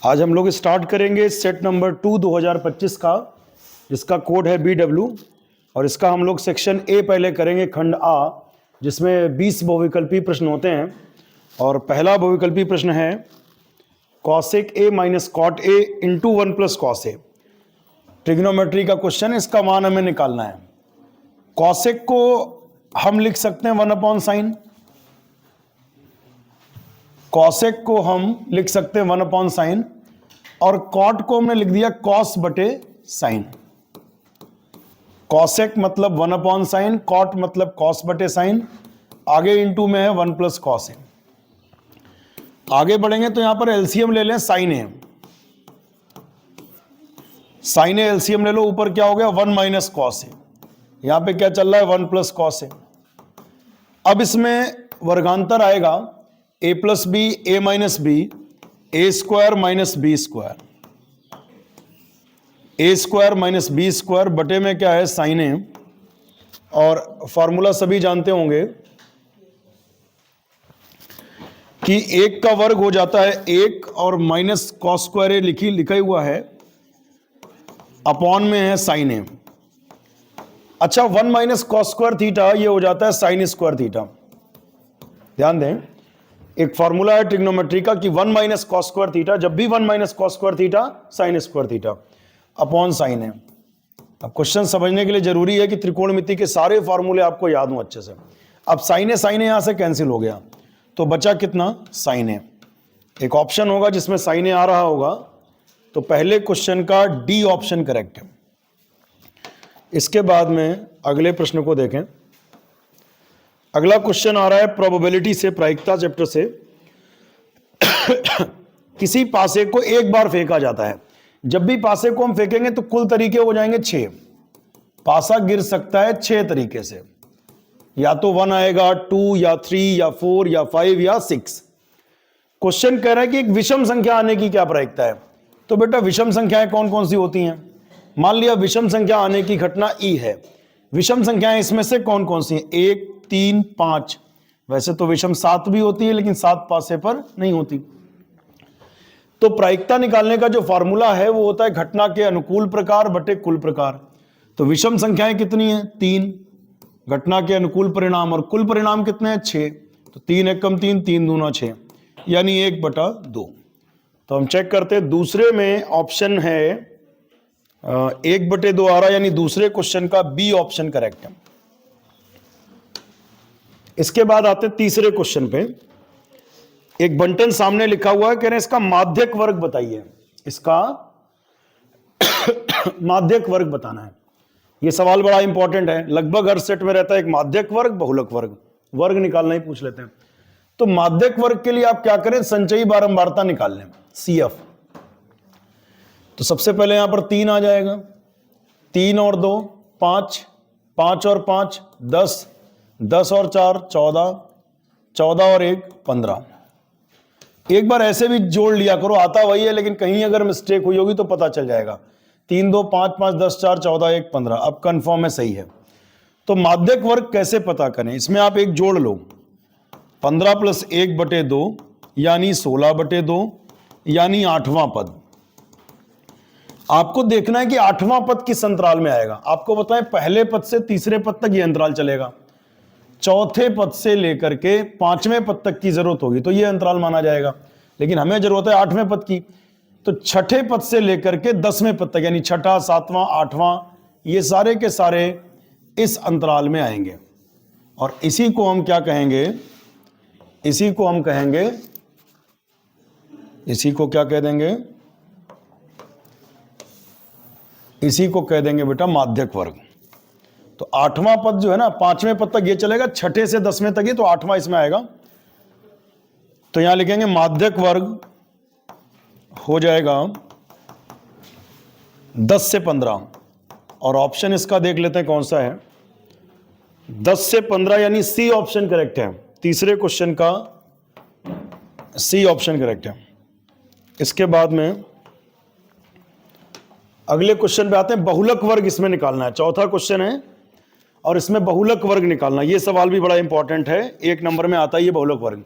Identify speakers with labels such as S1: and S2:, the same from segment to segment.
S1: आज हम लोग स्टार्ट करेंगे सेट नंबर 2 2025 का, जिसका कोड है BW। और इसका हम लोग सेक्शन ए पहले करेंगे, खंड आ, जिसमें 20 बहुविकल्पी प्रश्न होते हैं। और पहला बहुविकल्पी प्रश्न है cosec A minus cot A into 1 plus cos A. Trigonometry का क्वेश्चन, इसका मान हमें निकालना है। कॉसेक को हम लिख सकते हैं 1 अपॉन साइन, कॉसेक को हम लिख सकते हैं 1 अपॉन साइन, और कॉट को हमने लिख दिया कॉस बटे साइन। कॉसेक मतलब 1 अपॉन साइन, कॉट मतलब कॉस बटे साइन, आगे इंटू में है 1 प्लस कॉस ए। आगे बढ़ेंगे तो यहां पर एलसीएम ले लें, sine A, sine A LCM ले लो, ऊपर क्या हो गया 1 माइनस कॉस ए, यहां पे क्या चल रहा है 1 प्लस कॉस ए। अब इसमें वर्गांतर आएगा ए प्लस बी, ए माइनस बी, ए स्क्वायर माइनस बी स्क्वायर, ए स्क्वायर माइनस बी स्क्वायर बटे में क्या है साइन ए। और फॉर्मूला सभी जानते होंगे कि 1 का वर्ग हो जाता है 1 और माइनस कॉस स्क्वायर ए लिखा हुआ है, अपॉन में है साइन ए। अच्छा, 1 माइनस कॉस स्क्वायर थीटा ये हो जाता है साइन स्क्वायर थीटा। ध्यान दें, एक फॉर्मूला है ट्रिग्नोमेट्री का कि 1 माइनस कॉस स्क्वायर थीटा, जब भी 1 minus cos square theta sine square theta upon sine है। अब क्वेश्चन समझने के लिए जरूरी है कि त्रिकोणमिति के सारे फॉर्मूले आपको याद हो अच्छे से। अब साइन है यहां से कैंसिल हो गया, तो बचा कितना साइन है। एक ऑप्शन होगा जिसमें साइन ए आ रहा होगा, तो पहले क्वेश्चन का डी ऑप्शन करेक्ट है। इसके बाद में अगले प्रश्न को देखें। अगला क्वेश्चन आ रहा है प्रोबेबिलिटी से, प्रायिकता चैप्टर से। किसी पासे को एक बार फेंका जाता है, जब भी पासे को हम फेंकेंगे तो कुल तरीके हो जाएंगे 6। पासा गिर सकता है 6 तरीके से, या तो 1 आएगा, 2 या 3 या 4 या 5 या 6। क्वेश्चन कह रहा है कि एक विषम संख्या आने की क्या प्रायिकता है। तो बेटा विषम संख्याएं कौन कौन सी होती हैं। मान लिया विषम संख्या आने की घटना ई है। विषम संख्याएं इसमें से कौन कौन सी हैं, 1, 3, 5। वैसे तो विषम 7 भी होती है, लेकिन 7 पासे पर नहीं होती। तो प्रायिकता निकालने का जो फॉर्मूला है वो होता है घटना के अनुकूल प्रकार बटे कुल प्रकार। तो विषम संख्याएं कितनी हैं, 3, घटना के अनुकूल परिणाम, और कुल परिणाम कितने हैं 6। तो 3 एकम 3, 3 दूना 6, यानी 1/2। तो हम चेक करते हैं, दूसरे में ऑप्शन है 1/2 आ रहा, यानी दूसरे क्वेश्चन का बी ऑप्शन करेक्ट है। इसके बाद आते तीसरे क्वेश्चन पे। एक बंटन सामने लिखा हुआ है, कह रहे हैं इसका माध्यक वर्ग बताइए। इसका माध्यक वर्ग बताना है। यह सवाल बड़ा इंपॉर्टेंट है, लगभग हर सेट में रहता है एक माध्यक वर्ग, बहुलक वर्ग। वर्ग निकालना ही पूछ लेते हैं। तो माध्यक वर्ग के लिए आप क्या करें, संचयी बारंबारता निकाल लें, CF। तो सबसे पहले यहां पर 3 आ जाएगा, 3 और 2 5, 5 और 5 10, 10 और 4 14, 14 और 1 15। एक बार ऐसे भी जोड़ लिया करो, आता वही है, लेकिन कहीं अगर मिस्टेक हुई होगी तो पता चल जाएगा। 3 2 5 5 10 4 14 1 15। अब कंफर्म है, सही है। तो माध्यक वर्ग कैसे पता करें, इसमें आप एक जोड़ लो, 15 + 1/2 यानी 16/2, यानी 8वां पद। आपको देखना है कि 8वां पद किस अंतराल में आएगा। आपको बताएं, पहले पद से तीसरे पद तक यह अंतराल चलेगा, चौथे पद से लेकर के 5वें पद तक की जरूरत होगी तो यह अंतराल माना जाएगा। लेकिन हमें जरूरत है 8वें पद की, तो छठे पद से लेकर के 10वें पद तक, यानी 6ठा 7वां 8वां, ये सारे के सारे इस अंतराल में आएंगे। और इसी को हम क्या कहेंगे, इसी को हम कहेंगे, इसी को क्या कह देंगे, इसी को कह देंगे बेटा माध्यक वर्ग। तो 8वां पद जो है ना, 5वें पद तक ये चलेगा, छठे से 10वें तक ही, तो 8वां इसमें आएगा। तो यहां लिखेंगे माध्यक वर्ग हो जाएगा 10 से 15। और ऑप्शन इसका देख लेते हैं कौन सा है, 10 से 15, यानी सी ऑप्शन करेक्ट है। तीसरे क्वेश्चन का सी ऑप्शन करेक्ट है। इसके बाद में अगले क्वेश्चन पे आते हैं, बहुलक वर्ग इसमें निकालना है। चौथा क्वेश्चन है और इसमें बहुलक वर्ग निकालना। ये सवाल भी बड़ा इंपॉर्टेंट है, 1 नंबर में आता है ये बहुलक वर्ग।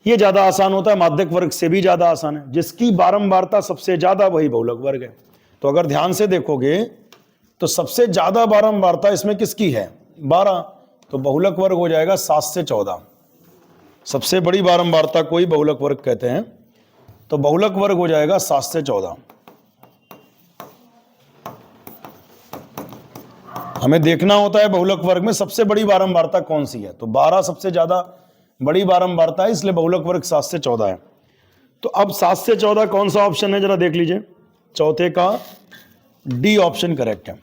S1: ये ज्यादा आसान होता है, माध्यक वर्ग से भी ज्यादा आसान है। जिसकी बारंबारता सबसे ज्यादा वही बहुलक वर्ग है। तो अगर ध्यान से देखोगे तो सबसे ज्यादा बारंबारता इसमें किसकी है? 12। तो बहुलक वर्ग हो जाएगा 7 से 14। सबसे बड़ी बारंबारता कोई बहुलक वर्ग कहते हैं, तो बहुलक वर्ग हो जाएगा 7 से 14। हमें देखना होता है बहुलक वर्ग में सबसे बड़ी बारंबारता कौन सी है। तो 12 सबसे ज्यादा बड़ी बारंबारता है, इसलिए बहुलक वर्ग 7 से 14 है। तो अब 7 से 14 कौन सा ऑप्शन है, जरा देख लीजिए। चौथे का डी ऑप्शन करेक्ट है।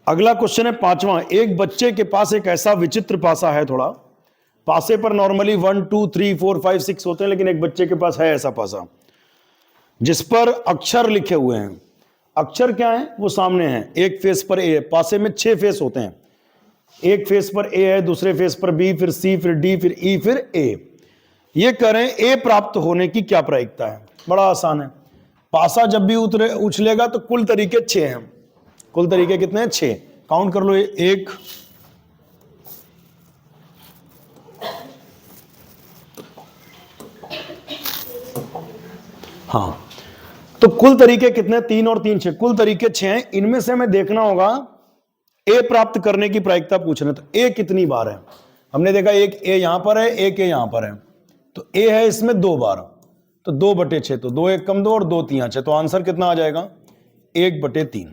S1: अगला क्वेश्चन है 5वां। एक बच्चे के पास एक ऐसा विचित्र पासा है, थोड़ा पासे पर नॉर्मली 1 2 3 4 5 6 होते हैं, लेकिन एक बच्चे के पास है ऐसा पासा जिस पर अक्षर लिखे हुए हैं। अक्षर क्या है? वो सामने हैं। एक फेस पर ए है। पासे में 6 फेस होते हैं। एक फेस पर ए है, दूसरे फेस पर बी, फिर सी, फिर डी, फिर ई, फिर ए। ये करें ए प्राप्त होने की क्या प्रायिकता है? बड़ा आसान है। पासा जब भी उछलेगा तो कुल तरीके 6 हैं। कुल तरीके कितने हैं? 6। काउंट कर लो। 1 हाँ, तो कुल तरीके कितने? 3 और 3 6, कुल तरीके 6 हैं। इनमें से हमें देखना होगा ए प्राप्त करने की प्रायिकता पूछना। तो ए कितनी बार है? हमने देखा एक ए यहां पर है, एक ए यहां पर है, तो ए है इसमें 2 बार, तो 2/6, तो 2 1 कम 2 और 2 3 6, तो आंसर कितना आ जाएगा? 1/3।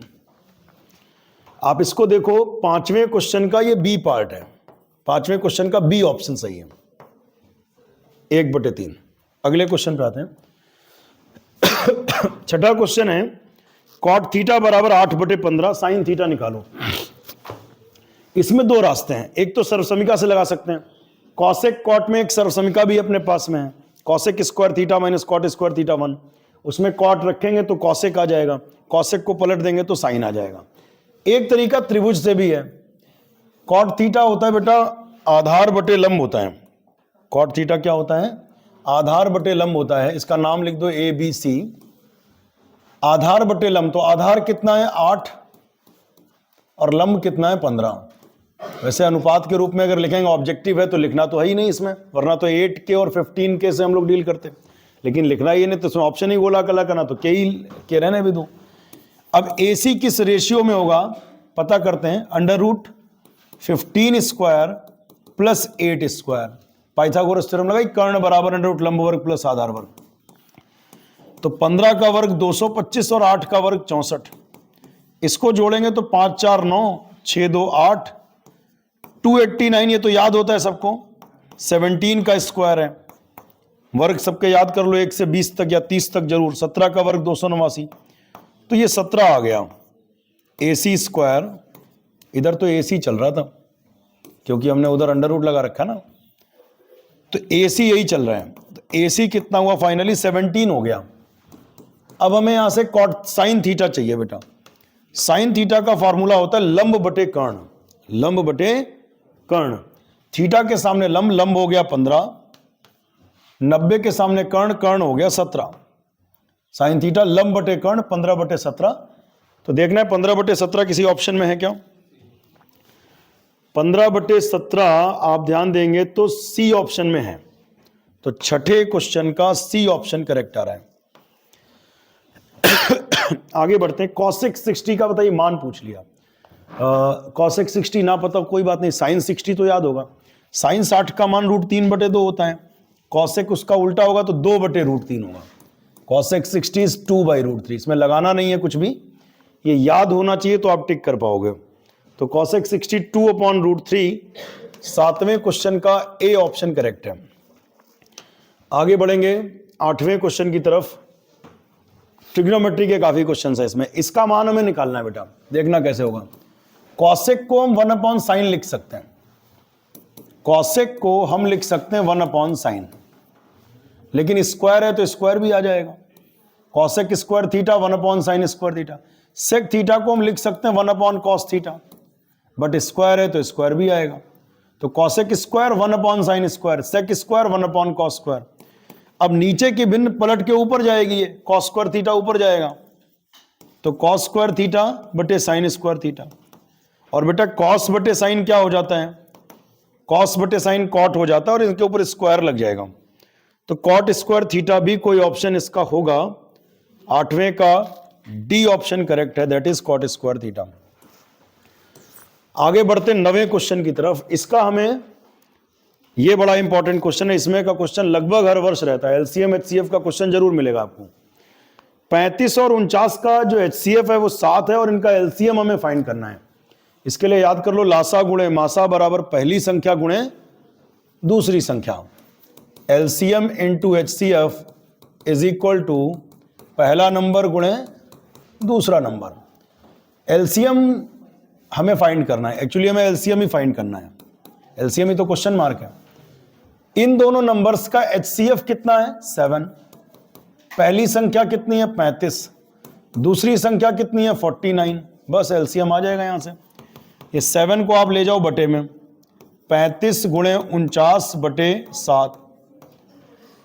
S1: आप इसको देखो, 5वें क्वेश्चन का ये बी पार्ट है। 5वें क्वेश्चन का बी ऑप्शन सही है, 1/3। अगले क्वेश्चन पे आते हैं। छठा क्वेश्चन है कॉट थीटा बराबर 8/15 साइन थीटा निकालो। इसमें 2 रास्ते हैं। एक तो सर्वसमीका से लगा सकते हैं। कॉसेक कॉट में एक सर्वसमीका भी अपने पास में है, cosec square theta minus cot square theta 1। उसमें कॉट रखेंगे तो कॉसेक आ जाएगा, कॉसेक को पलट देंगे तो साइन आ जाएगा। एक तरीका त्रिभुज से भी है। कॉट थीटा होता है बेटा आधार बटे लंब होता है। कॉट थीटा क्या होता है? आधार बटे लंब होता है। इसका नाम लिख दो ABC। आधार बटे लंब, तो आधार कितना है? 8 और लंब कितना है? 15। वैसे अनुपात के रूप में अगर लिखेंगे, ऑब्जेक्टिव है तो लिखना तो है ही नहीं इसमें, वरना तो 8K और 15K से हम लोग डील करते, लेकिन लिखना ही नहीं, तो इसमें ऑप्शन ही गोला कला करना, तो के रहने भी दो। अब AC किस रेशियो में होगा पता करते हैं। √15 square plus 8 square. Pythagoras theorem लगाई, कर्ण बराबर √ लंब वर्ग प्लस आधार वर्ग। तो 15 का वर्ग 225 और 8 का वर्ग 64। इसको जोड़ेंगे तो 5 4 9, 6 2 8, 289। ये तो याद होता है सबको। 17 का स्क्वायर है, वर्ग सबके याद कर लो 1 से 20 तक या 30 तक जरूर। 17 का वर्ग 289, तो ये 17 आ गया। AC स्क्वायर, इधर तो AC चल रहा था क्योंकि हमने उधर √ लगा रखा ना, तो AC यही चल रहा है। तो AC कितना हुआ? फाइनली 17 हो गया। अब हमें यहां से कॉट साइन थीटा चाहिए बेटा। साइन थीटा का फॉर्मूला होता है लंब बटे कर्ण। लंब बटे कर्ण। थीटा के सामने लंब, लंब हो गया 15, 90 के सामने कर्ण, कर्ण हो गया 17। साइन थीटा लंब बटे कर्ण 15/17। तो देखना है 15/17 किसी ऑप्शन में है क्या? 15/17 आप ध्यान देंगे तो सी ऑप्शन में है। तो छठे क्वेश्चन का सी ऑप्शन करेक्ट आ रहा है। आगे बढ़ते हैं। कॉसेक 60 का बताइए, मान पूछ लिया। कॉसेक 60 ना पता कोई बात नहीं, साइन 60 तो याद होगा। साइन 60 का मान √3/2 होता है। कॉसेक उसका उल्टा होगा तो 2/√3 होगा। Cosec 60 is 2/√3। इसमें लगाना नहीं है कुछ भी, ये याद होना चाहिए तो आप टिक कर पाओगे। तो कॉसेक 60 2/√3 7वें क्वेश्चन का ए ऑप्शन करेक्ट है। आगे बढ़ेंगे 8वें क्वेश्चन की तरफ। ट्रिग्नोमेट्री के काफी क्वेश्चन है इसमें। इसका मान हमें निकालना है बेटा, देखना कैसे होगा। कॉसेक को हम 1/sin लिख सकते हैं। कॉसेक को हम लिख सकते हैं 1/sin, लेकिन स्क्वायर है तो स्क्वायर भी आ जाएगा। Cosec square theta 1/sin square theta. Sec theta को हम लिख सकते हैं 1/cos थीटा, बट स्क्वायर है तो स्क्वायर भी आएगा। तो cosec square 1/sin square, sec square 1/cos square. अब नीचे की भिन्न पलट के ऊपर जाएगी, ये cos स्क्वायर थीटा ऊपर जाएगा, तो cos स्क्वायर थीटा बटे sin स्क्वायर थीटा। और बेटा cos बटे sin क्या हो जाता है? कॉस बटे साइन कॉट हो जाता है और इनके ऊपर स्क्वायर लग जाएगा, तो कॉट स्क्वायर थीटा भी कोई ऑप्शन इसका होगा। 8वें का डी ऑप्शन करेक्ट है, that is cot square theta. आगे बढ़ते 9वें क्वेश्चन की तरफ। इसका हमें, ये बड़ा इंपॉर्टेंट क्वेश्चन है, इसमें का क्वेश्चन लगभग हर वर्ष रहता है, एलसीएम एचसीएफ का क्वेश्चन जरूर मिलेगा आपको। 35 और 49 का जो एचसीएफ है वो 7 है और इनका एलसीएम हमें फाइंड करना है। इसके लिए याद कर लो, लासा गुणे मासा बराबर पहली संख्या गुणे दूसरी संख्या। LCM into HCF is equal to पहला नंबर गुणे दूसरा नंबर। एलसीएम हमें फाइंड करना है, एक्चुअली हमें एलसीएम ही फाइंड करना है, एलसीएम ही तो क्वेश्चन मार्क है। इन दोनों नंबर्स का एचसीएफ कितना है? 7। पहली संख्या कितनी है? 35। दूसरी संख्या कितनी है? 49। बस एलसीएम आ जाएगा यहां से। ये 7 को आप ले जाओ बटे में, 35 गुणे 49 बटे 7।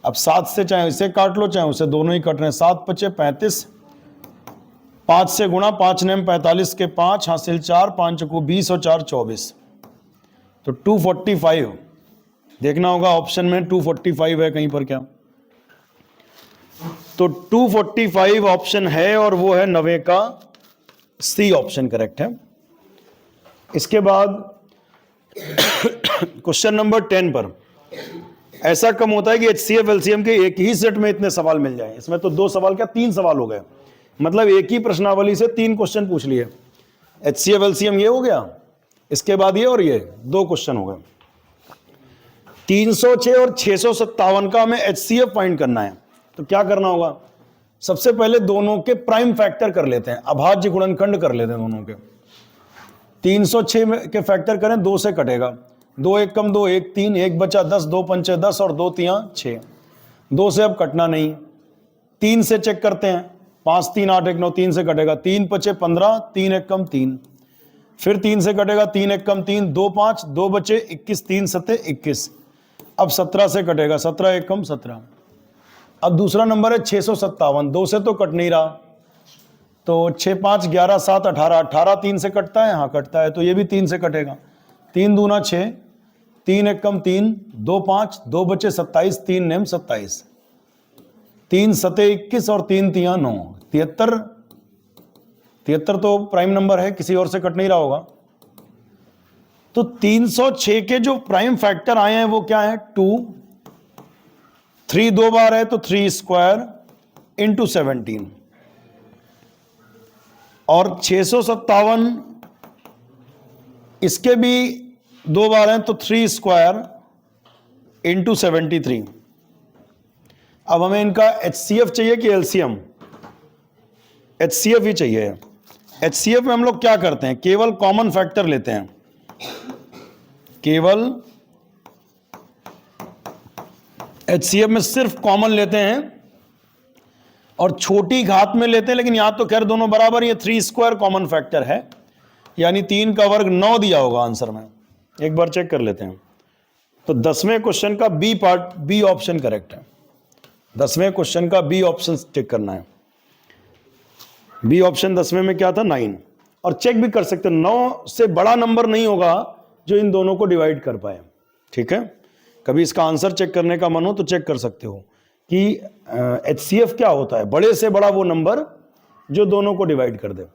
S1: अब 7 से चाहे इसे काट लो चाहे उसे, दोनों ही कट रहे हैं। 7 पचे 35, 5 से गुणा, 5 नेम 45 के 5 हासिल 4, 5 को 20 और 4 24, तो 245 देखना होगा ऑप्शन में 245 है कहीं पर क्या, तो 245 ऑप्शन है और वो है 9वें का सी ऑप्शन करेक्ट है। इसके बाद क्वेश्चन नंबर 10 पर ऐसा कम होता है कि एचसीएफ एलसीएम के एक ही सेट में इतने सवाल मिल जाए। इसमें तो 2 सवाल क्या 3 सवाल हो गए, मतलब एक ही प्रश्नावली से 3 क्वेश्चन पूछ लिए। एचसीएफ एलसीएम ये हो गया, इसके बाद ये और ये 2 क्वेश्चन हो गए। 306 और 657 का हमें एचसीएफ फाइंड करना है, तो क्या करना होगा? सबसे पहले दोनों के प्राइम फैक्टर कर लेते हैं, अभाज्य गुणनखंड कर लेते हैं दोनों के। 306 के फैक्टर करें, 2 से कटेगा, 2 एक कम 2 1 3, 1 बचा 10, 2 पंचे 10 और 2 तियां 6। 2 से अब कटना नहीं, 3 से चेक करते हैं, 5 3 8 1 9, 3 से कटेगा, 3 पचे 15, 3 एक कम 3, फिर 3 से कटेगा, 3 एक कम 3, 2 5, 2 बचे 21, 3 सत्ते 21। अब 17 से कटेगा, 17 एक कम 17। अब दूसरा नंबर है 657, 2 से तो कट नहीं रहा, तो 6 5 11 7 18, 18 3 से कटता है, हाँ कटता है, तो ये भी 3 से कटेगा। 3 दूना 6, 3 एक कम 3, 2 5, 2 बचे 27, 3 नेम 27, 3 सते 21 और 3 तियां 9, 73। 73 तो प्राइम नंबर है, किसी और से कट नहीं रहा होगा। तो 306 के जो प्राइम फैक्टर आए हैं वो क्या है? 2, 3 2 बार है तो 3 स्क्वायर इंटू 17, और 657 इसके भी 2 बार हैं तो 3 स्क्वायर इंटू 73। अब हमें इनका एचसीएफ चाहिए कि एलसीएम? एचसीएफ ही चाहिए। एचसीएफ में हम लोग क्या करते हैं? केवल कॉमन फैक्टर लेते हैं, केवल एचसीएफ में सिर्फ कॉमन लेते हैं और छोटी घात में लेते हैं, लेकिन यहां तो खैर दोनों बराबर, ये 3 स्क्वायर कॉमन फैक्टर है, यानी 3 का वर्ग 9 दिया होगा आंसर में। एक बार चेक कर लेते हैं। तो 10वें क्वेश्चन का B part, B option correct है। 10वें क्वेश्चन का बी ऑप्शन चेक करना है। बी ऑप्शन 10वें में क्या था? 9। और चेक भी कर सकते हैं, 9 से बड़ा नंबर नहीं होगा जो इन दोनों को डिवाइड कर पाए। ठीक है, कभी इसका आंसर चेक करने का मन हो तो चेक कर सकते हो कि एचसीएफ क्या होता है। बड़े से बड़ा वो नंबर जो दोनों को डिवाइड कर दे।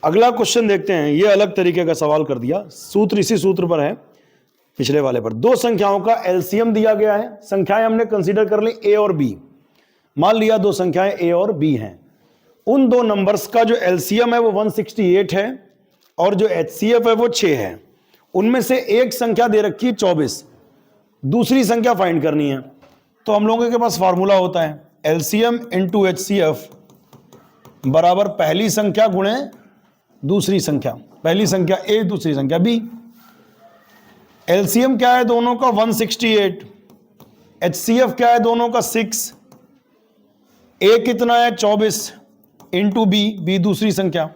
S1: अगला क्वेश्चन देखते हैं, ये अलग तरीके का सवाल कर दिया, सूत्र इसी सूत्र पर है पिछले वाले पर। 2 संख्याओं का एलसीएम दिया गया है, संख्याएं हमने कंसीडर कर ली ए और बी। मान लिया 2 संख्याएं ए और बी हैं, उन 2 नंबर्स का जो एलसीएम है वो 168 है और जो एचसीएफ है वो 6 है। उनमें से एक संख्या दे रखी है 24, दूसरी संख्या फाइंड करनी है। तो हम लोगों के पास फार्मूला होता है एलसीएम इंटू एचसीएफ बराबर पहली संख्या गुणे दूसरी संख्या, पहली संख्या ए दूसरी संख्या बी। एलसीएम क्या है दोनों का? 168। एचसीएफ क्या है दोनों का? 6। ए कितना है? 24 इंटू बी, बी दूसरी संख्या,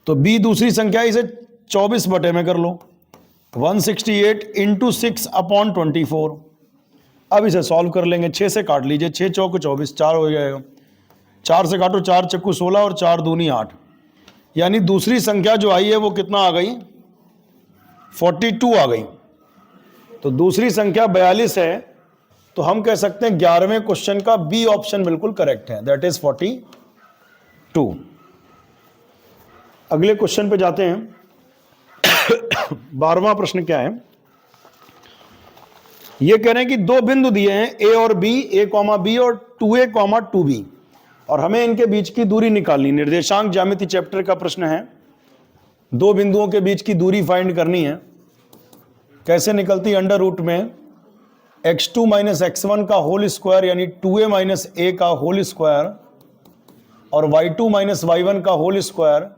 S1: तो बी दूसरी संख्या, इसे 24 बटे में कर लो, 168 इंटू 6 अपॉन 24। अब इसे सॉल्व कर लेंगे, 6 से काट लीजिए, 6 चौक 24, 4 हो जाएगा, 4 से काटो, 4 चक्कू 16 और 4 दूनी 8, यानी दूसरी संख्या जो आई है वो कितना आ गई? 42 आ गई, तो दूसरी संख्या 42 है, तो हम कह सकते हैं 11वें क्वेश्चन का बी ऑप्शन बिल्कुल करेक्ट है, दैट इज 42। अगले क्वेश्चन पे जाते हैं। 12वां प्रश्न क्या है, ये कह रहे हैं कि दो बिंदु दिए हैं ए और बी, ए कॉमा बी और 2a कॉमा 2b, और हमें इनके बीच की दूरी निकालनी। निर्देशांक ज्यामिति चैप्टर का प्रश्न है, दो बिंदुओं के बीच की दूरी फाइंड करनी है। कैसे निकलती? अंडर रूट में x2 माइनस x1 का होल स्क्वायर यानी 2a माइनस a का होल स्क्वायर और y2 माइनस y1 का होल स्क्वायर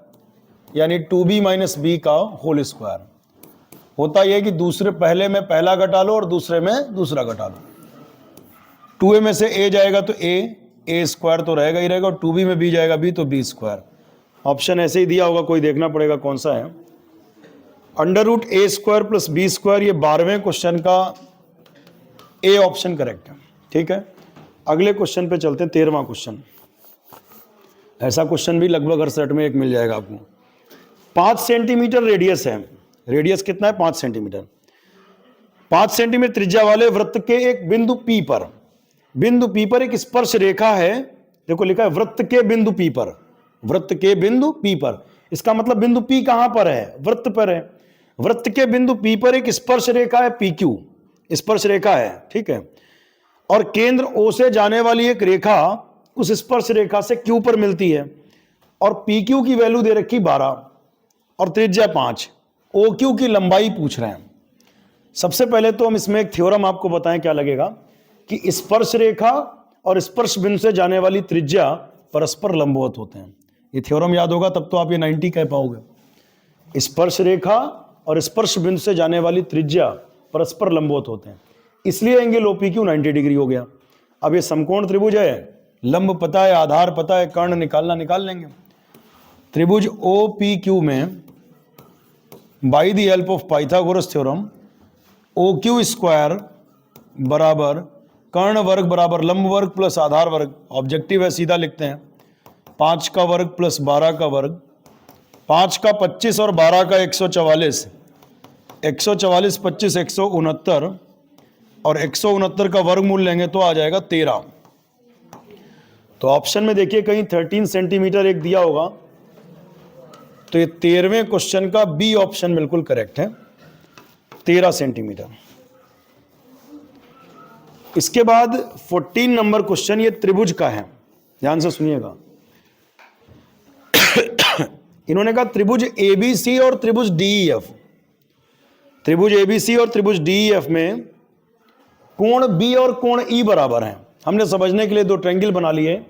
S1: यानी 2b माइनस b का होल स्क्वायर। होता यह कि दूसरे पहले में पहला घटा लो और दूसरे में दूसरा घटा लो। 2a में से a जाएगा तो a स्क्वायर तो रहेगा ही रहेगा, और 2b में b जाएगा b तो b स्क्वायर। ऑप्शन ऐसे ही दिया होगा, कोई देखना पड़ेगा कौन सा है। Under root a square plus b square, ये 12वें क्वेश्चन का ए ऑप्शन करेक्ट है। ठीक है, अगले क्वेश्चन पे चलते हैं। 13वां क्वेश्चन, ऐसा क्वेश्चन भी लगभग हर सेट में एक मिल जाएगा आपको। 5 सेंटीमीटर रेडियस है, रेडियस कितना है? 5 सेंटीमीटर। 5 सेंटीमीटर त्रिज्या वाले वृत्त के एक बिंदु P पर, बिंदु P पर एक स्पर्श रेखा है। देखो लिखा है वृत्त के बिंदु P पर, वृत्त के बिंदु P पर, इसका मतलब बिंदु P कहां पर है? वृत्त पर है। वृत्त के बिंदु P पर एक स्पर्श रेखा है PQ, स्पर्श रेखा है, ठीक है, और केंद्र O से जाने वाली एक रेखा उस स्पर्श रेखा से Q पर मिलती है, और PQ की वैल्यू दे रखी 12 और त्रिज्या 5। OQ की लंबाई पूछ रहे हैं। सबसे पहले तो हम इसमें एक थ्योरम आपको बताएं, क्या लगेगा कि स्पर्श रेखा और स्पर्श बिंदु से जाने वाली त्रिज्या परस्पर लंबवत होते हैं। ये थ्योरम याद होगा तब तो आप ये 90 कह पाओगे। स्पर्श रेखा और स्पर्श बिंदु से जाने वाली त्रिज्या परस्पर लंबवत होते हैं, इसलिए एंगल OPQ 90 डिग्री हो गया। अब ये समकोण त्रिभुज है, लंब पता है, आधार पता है, कर्ण निकालना निकाल लेंगे। त्रिभुज OPQ में by the help of Pythagoras theorem OQ square बराबर कर्ण वर्ग बराबर लंब वर्ग प्लस आधार वर्ग, ऑब्जेक्टिव है सीधा लिखते हैं, 5 का वर्ग प्लस 12 का वर्ग, 5 का 25 और 12 का 144, 144 25 169, और 169 का वर्गमूल लेंगे तो आ जाएगा 13। तो ऑप्शन में देखिए कहीं 13 सेंटीमीटर एक दिया होगा, तो ये 13वें क्वेश्चन का बी ऑप्शन बिल्कुल करेक्ट है, 13 सेंटीमीटर। इसके बाद 14 नंबर क्वेश्चन, ये त्रिभुज का है, ध्यान से सुनिएगा। इन्होंने कहा त्रिभुज ABC और त्रिभुज DEF, त्रिभुज ABC और त्रिभुज DEF में कोण B और कोण E बराबर हैं। हमने समझने के लिए दो ट्रायंगल बना लिए,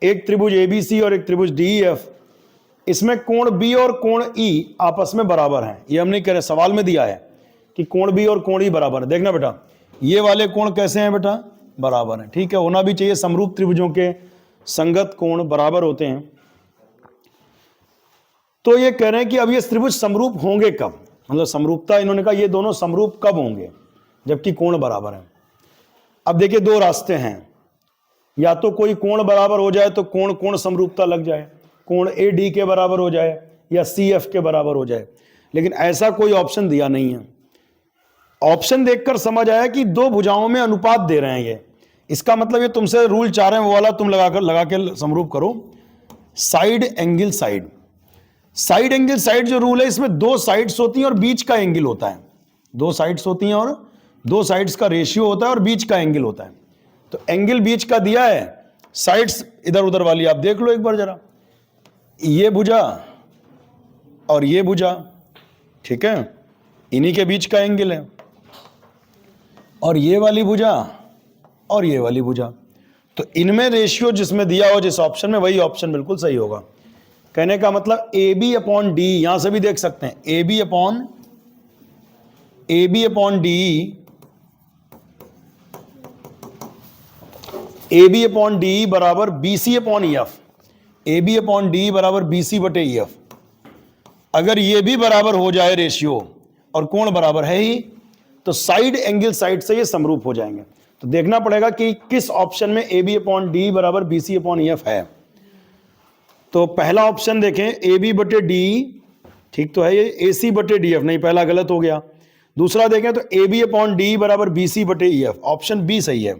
S1: एक त्रिभुज ABC और एक त्रिभुज DEF। इसमें कोण B और कोण E आपस में बराबर हैं। ये हम नहीं कह रहे, सवाल में दिया है कि कोण B और कोण E बराबर है। देखना बेटा, ये वाले कोण कैसे हैं बेटा? बराबर हैं। ठीक है, होना भी चाहिए, समरूप त्रिभुजों के संगत कोण बराबर होते हैं। तो ये कह रहे हैं कि अब ये त्रिभुज समरूप होंगे कब, मतलब समरूपता, इन्होंने कहा ये दोनों समरूप कब होंगे जबकि कोण बराबर है। अब देखिए दो रास्ते हैं, या तो कोई कोण बराबर हो जाए तो कोण कोण समरूपता लग जाए, कोण AD के बराबर हो जाए या CF के बराबर हो जाए, लेकिन ऐसा कोई ऑप्शन दिया नहीं है। ऑप्शन देखकर समझ आया कि दो भुजाओं में अनुपात दे रहे हैं ये, इसका मतलब ये तुमसे रूल चाह रहे हैं वो वाला तुम लगा के समरूप करो। Side angle side, side angle side जो रूल है, इसमें दो साइड्स होती हैं और बीच का एंगल होता है, दो साइड्स होती हैं और दो साइड्स का रेशियो होता है और बीच का एंगल होता है। तो एंगल बीच का दिया है, साइड्स इधर उधर वाली आप देख लो एक बार जरा, ये भुजा और ये भुजा, ठीक है, इन्हीं के बीच का एंगल है, और ये वाली भुजा और ये वाली भुजा। तो इनमें रेशियो जिसमें दिया हो जिस ऑप्शन में, वही ऑप्शन बिल्कुल सही होगा। कहने का मतलब AB अपॉन D, यहां से भी देख सकते हैं AB अपॉन DE बराबर BC upon EF, AB upon DE बराबर BC बटे EF। अगर ये भी बराबर हो जाए रेशियो और कोण बराबर है ही, तो साइड एंगल साइड से ये समरूप हो जाएंगे। तो देखना पड़ेगा कि किस ऑप्शन में AB अपॉन DE बराबर BC अपॉन EF है। तो पहला ऑप्शन देखें, AB बटे DE ठीक तो है ये, AC बटे DF, नहीं पहला गलत हो गया। दूसरा देखें तो AB अपॉन DE बराबर BC बटे EF, ऑप्शन बी सही है।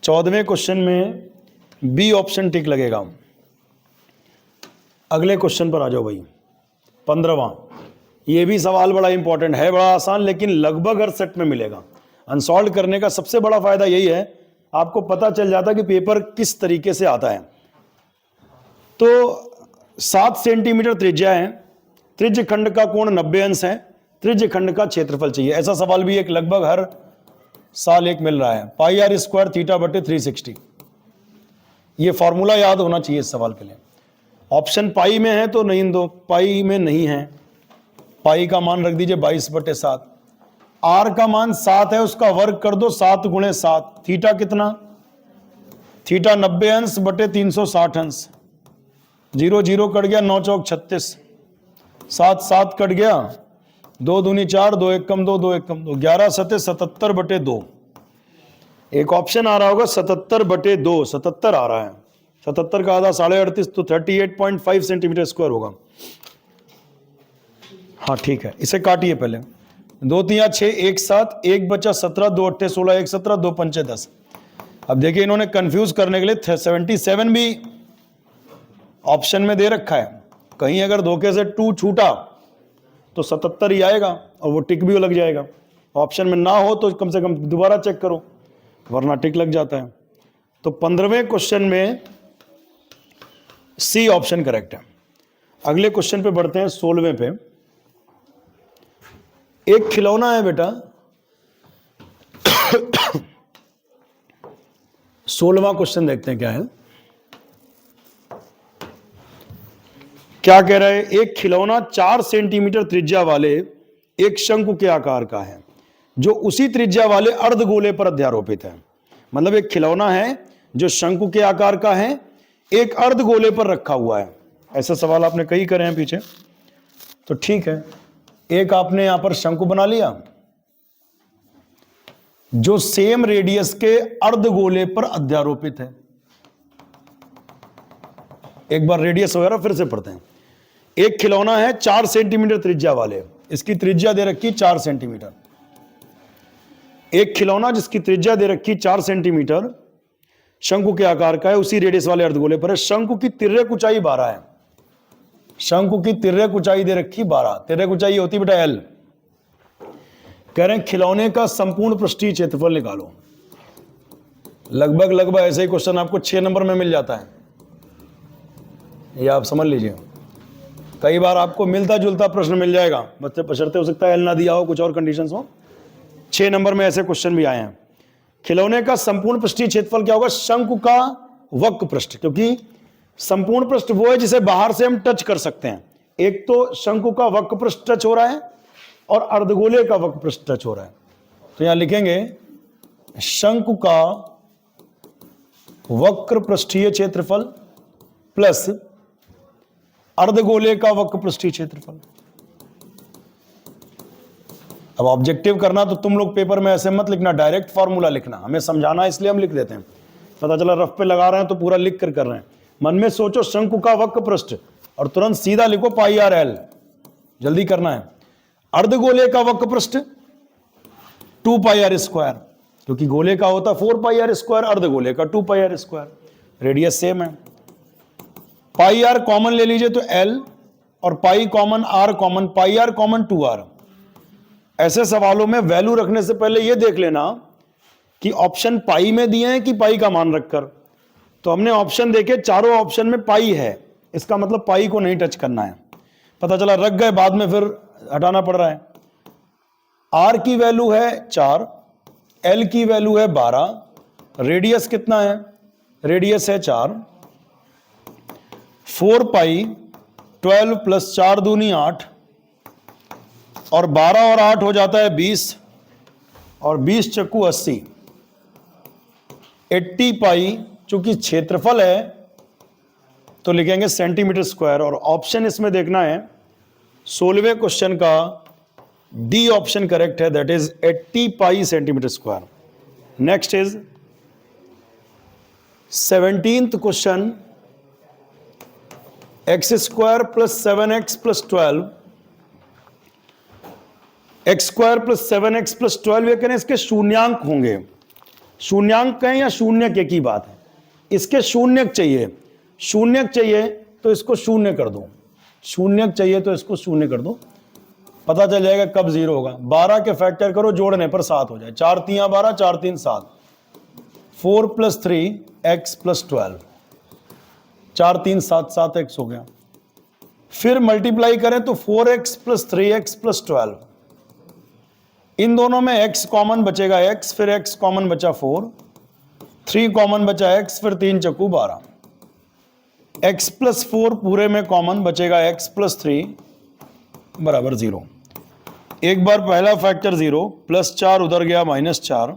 S1: 14वें क्वेश्चन में बी ऑप्शन टिक लगेगा। अगले क्वेश्चन पर आ जाओ भाई, 15वां। ये भी सवाल बड़ा इंपॉर्टेंट है, बड़ा आसान, लेकिन लगभग हर सेट में मिलेगा। अनसॉल्व करने का सबसे बड़ा फायदा यही है, आपको पता चल जाता कि पेपर किस तरीके से आता है। तो 7 सेंटीमीटर त्रिज्या है, त्रिज्य खंड का कोण 90 अंश है, त्रिज्य खंड का क्षेत्रफल चाहिए। ऐसा सवाल भी एक लगभग हर साल एक मिल रहा है, पाई आर स्क्वायर थीटा बटे 360। ये फॉर्मूला याद होना चाहिए इस सवाल के लिए। ऑप्शन पाई में है तो नहीं दो, पाई में नहीं है, पाई का मान रख दीजिए 22/7। आर का मान 7 है, उसका वर्ग कर दो 7 गुणे 7। थीटा कितना, थीटा 90 अंश बटे 360 अंश। 0 0 कट गया, 9 चौक 36, 7 7 कट गया, 2 दूनी 4, 2 एकम 2, 2 एकम 2, 11 सते 77/2। एक ऑप्शन आ रहा होगा 77/2, 77 आ रहा है, 77 का आधा 38.5 तो 38.5 सेंटीमीटर स्क्वायर होगा। हाँ ठीक है, इसे काटिए पहले। 2 3 6 1 7, 1 बचा 17, 2 8 16, 1 17, 2 5 10। अब देखिए इन्होंने कंफ्यूज करने के लिए 77 भी ऑप्शन में दे रखा है, कहीं अगर धोखे से 2 छूटा तो 77 ही आएगा और वो टिक भी लग जाएगा। ऑप्शन में ना हो तो कम से कम दोबारा चेक करो, वरना टिक लग जाता है। तो 15वें क्वेश्चन में सी ऑप्शन करेक्ट है। अगले क्वेश्चन पे बढ़ते हैं, 16वें पे। एक खिलौना है बेटा, 16वां क्वेश्चन देखते हैं क्या है। क्या कह रहा है, एक खिलौना 4 सेंटीमीटर त्रिज्या वाले एक शंकु के आकार का है जो उसी त्रिज्या वाले अर्धगोले पर अध्यारोपित है। मतलब एक खिलौना है जो शंकु के आकार का है, एक अर्धगोले पर रखा हुआ है। ऐसे सवाल आपने कई करे हैं पीछे, तो ठीक है। एक आपने यहां पर शंकु बना लिया जो सेम रेडियस के अर्धगोले पर अध्यारोपित है। एक बार रेडियस वगैरह फिर से पढ़ते हैं। एक खिलौना है 4 सेंटीमीटर त्रिज्या वाले, इसकी त्रिज्या दे रखी 4 सेंटीमीटर। एक खिलौना जिसकी त्रिज्या दे रखी 4 सेंटीमीटर, शंकु के आकार का है, उसी रेडियस वाले अर्धगोले पर है। शंकु की तिर्यक ऊंचाई 12 है। शंकु की तिर्यक ऊंचाई दे रखी 12। तिर्यक ऊंचाई होती बेटा L। कह रहे हैं खिलौने का संपूर्ण पृष्ठीय क्षेत्रफल निकालो। लगभग ऐसे ही क्वेश्चन आपको 6 नंबर में मिल जाता है, ये आप समझ लीजिए। कई बार आपको मिलता जुलता प्रश्न मिल जाएगा, बच्चे बशर्ते हो सकता है L ना दिया हो, कुछ और कंडीशंस हो। 6 नंबर में ऐसे क्वेश्चन भी आए हैं। खिलौने का संपूर्ण पृष्ठीय क्षेत्रफल क्या होगा, शंकु का वक्र पृष्ठ, क्योंकि संपूर्ण पृष्ठ वो है जिसे बाहर से हम टच कर सकते हैं। एक तो शंकु का वक्र पृष्ठ टच हो रहा है और अर्धगोले का वक्र पृष्ठ टच हो रहा है। तो यहां लिखेंगे शंकु का वक्र पृष्ठीय क्षेत्रफल प्लस अर्धगोले का वक्र पृष्ठीय क्षेत्रफल। अब ऑब्जेक्टिव करना तो तुम लोग पेपर में ऐसे मत लिखना, डायरेक्ट फॉर्मूला लिखना। हमें समझाना इसलिए हम लिख देते हैं, पता चला रफ पे लगा रहे हैं तो पूरा लिख कर रहे हैं। मन में सोचो शंकु का वक्र पृष्ठ और तुरंत सीधा लिखो पाई आर एल, जल्दी करना है। अर्धगोले का वक्र पृष्ठ 2 पाई आर स्क्वायर, क्योंकि गोले का होता 4 पाई आर स्क्वायर, अर्धगोले का 2 pi R square, radius same है। पाई आर कॉमन ले लीजिए तो एल, और pi common, R common, pi R common 2r। ऐसे सवालों में वैल्यू रखने से पहले यह देख लेना कि ऑप्शन पाई में दिए हैं कि पाई का मान रखकर। तो हमने ऑप्शन देखे, चारों ऑप्शन में पाई है, इसका मतलब पाई को नहीं टच करना है। पता चला रख गए, बाद में फिर हटाना पड़ रहा है। आर की वैल्यू है 4, एल की वैल्यू है 12, रेडियस कितना है, रेडियस है 4, 4 पाई 12 प्लस 4 दूनी 8, और 12 और 8 हो जाता है 20, और 20 चक्कू 80, 80 पाई। चूंकि क्षेत्रफल है तो लिखेंगे सेंटीमीटर स्क्वायर, और ऑप्शन इसमें देखना है 16वें क्वेश्चन का डी ऑप्शन करेक्ट है, that is 80 pi centimetre square. Next is 17th question, x square plus 7x plus 12, x square plus 7x plus 12, ये करें इसके शून्यांक होंगे। शून्यांक कहें या शून्य के की बात है, इसके शून्यक चाहिए। शून्यक चाहिए तो इसको शून्य कर दो, शून्यक चाहिए तो इसको शून्य कर दो, पता चल जाएगा कब जीरो होगा। 12 के फैक्टर करो, जोड़ने पर 7 हो जाए। 4 3 12, 4 3 7, 4 + 3 x + 12, 4 3 7 7 x हो गया। फिर मल्टीप्लाई करें तो 4x + 3x + 12, इन दोनों में x कॉमन बचेगा x, फिर x कॉमन बचा 4, 3 कॉमन बचा x, फिर 3 चक्कू 12, x + 4 पूरे में कॉमन बचेगा x + 3 बराबर 0। एक बार पहला फैक्टर 0, +4 उधर गया -4,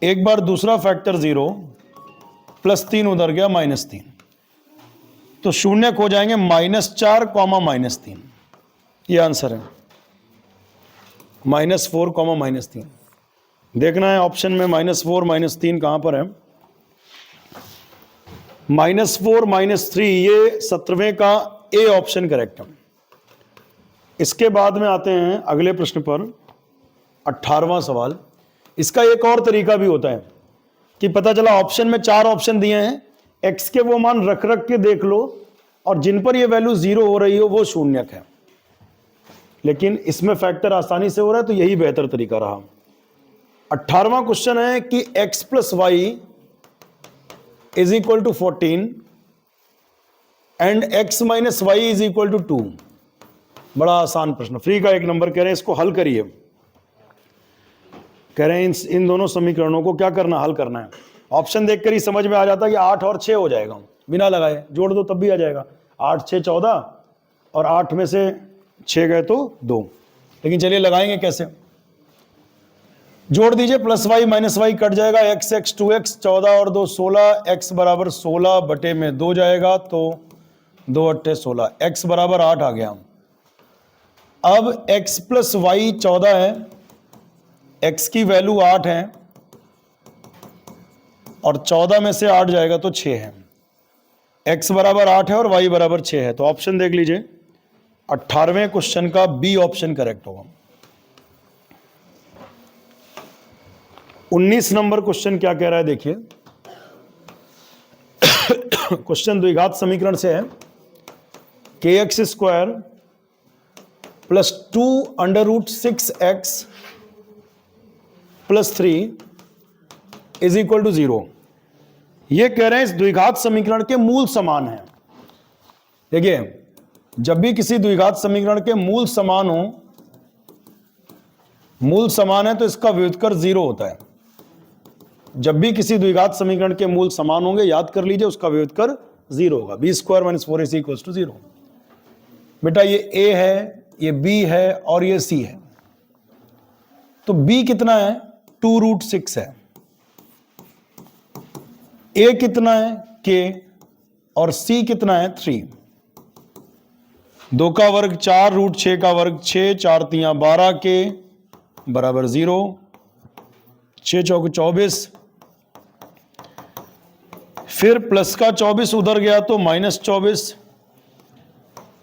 S1: एक बार दूसरा फैक्टर 0, +3 उधर गया -3, तो शून्यक हो जाएंगे -4, -3, ये आंसर है। -4, -3 देखना है ऑप्शन में, -4 -3 कहां पर है। -4 -3 ये 17वें का ए ऑप्शन करेक्ट है। इसके बाद में आते हैं अगले प्रश्न पर, 18वां सवाल। इसका एक और तरीका भी होता है कि पता चला ऑप्शन में 4 ऑप्शन दिए हैं, x के वो मान रख रख के देख लो और जिन पर ये वैल्यू 0 हो रही हो वो शून्यक है, लेकिन इसमें फैक्टर आसानी से हो रहा है तो यही बेहतर तरीका रहा। 18वां क्वेश्चन है कि x + y = 14 and x - y = 2। बड़ा आसान प्रश्न, फ्री का 1 नंबर कह रहे हैं, इसको हल करिए। कह रहे हैं इन दोनों समीकरणों को क्या करना, हल करना है। ऑप्शन देखकर ही समझ में आ जाता है कि 8 और 6 हो जाएगा, बिना लगाए जोड़ दो तब भी आ जाएगा। 8 6 14 और 8 में से 6 गए तो 2, लेकिन चलिए लगाएंगे कैसे। जोड़ दीजिए, +y -y कट जाएगा, x 2x, 14 और 2 16, x बराबर 16 बटे में 2 जाएगा तो 2 8 16, x बराबर 8 आ गया। अब x + y 14 है, x की वैल्यू 8 है और 14 में से 8 जाएगा तो 6 है। x बराबर 8 है और y बराबर 6 है, तो ऑप्शन देख लीजिए, 18वें क्वेश्चन का बी ऑप्शन करेक्ट होगा। 19 नंबर क्वेश्चन क्या कह रहा है देखिए। क्वेश्चन द्विघात समीकरण से है, kx² + 2 √6x + 3 = 0। ये कह रहे हैं इस द्विघात समीकरण के मूल समान है। देखिए, जब भी किसी द्विघात समीकरण के मूल समान हो, मूल समान है तो इसका व्युत्कर 0 होता है। जब भी किसी द्विघात समीकरण के मूल समान होंगे, याद कर लीजिए उसका व्युत्कर 0 होगा। b² - 4ac = 0। बेटा ये a है, ये b है और ये c है, तो b कितना है, 2√6 है, a कितना है, k, और c कितना है, 3। 2 का वर्ग 4, √6 का वर्ग 6, 4 3 12 के बराबर 0, 6 चौक 24, फिर प्लस का 24 उधर गया तो -24,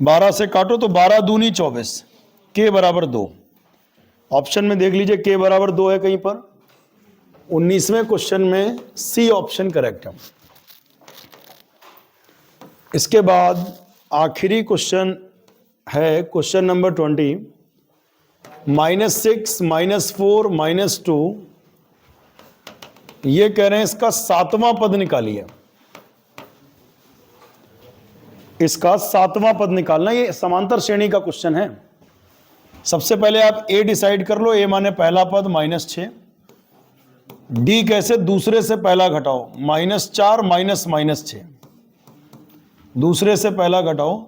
S1: 12 से काटो तो 12 दूनी 24, के बराबर 2। ऑप्शन में देख लीजिए के बराबर 2 है कहीं पर। 19वें क्वेश्चन में सी ऑप्शन करेक्ट है। इसके बाद आखिरी क्वेश्चन है क्वेश्चन नंबर 20, -6 -4 -2, ये कह रहे हैं इसका 7वां पद निकालिए। इसका 7वां पद निकालना, ये समांतर श्रेणी का क्वेश्चन है। सबसे पहले आप a डिसाइड कर लो, a माने पहला पद -6, d कैसे, दूसरे से पहला घटाओ, -4 -6, दूसरे से पहला घटाओ,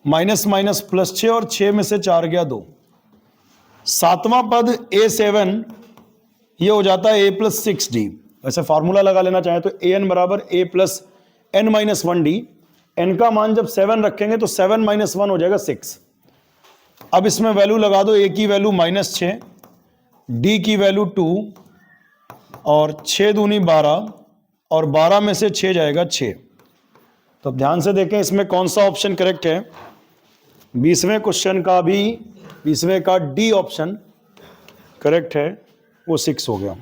S1: माइनस +6 और 6 में से 4 गया 2। 7वां पद a7, ये हो जाता है a + 6d। वैसे फार्मूला लगा लेना चाहे तो an बराबर a + n - 1d। n का मान जब 7 रखेंगे तो 7 - 1 हो जाएगा 6। अब इसमें वैल्यू लगा दो, a की वैल्यू -6, d की वैल्यू 2 और 6 दूनी 12 और 12 में से 6 जाएगा 6। तो अब ध्यान से देखें इसमें कौन सा ऑप्शन करेक्ट है। 20वें क्वेश्चन का भी 20वें का डी ऑप्शन करेक्ट है, वो 6 हो गया।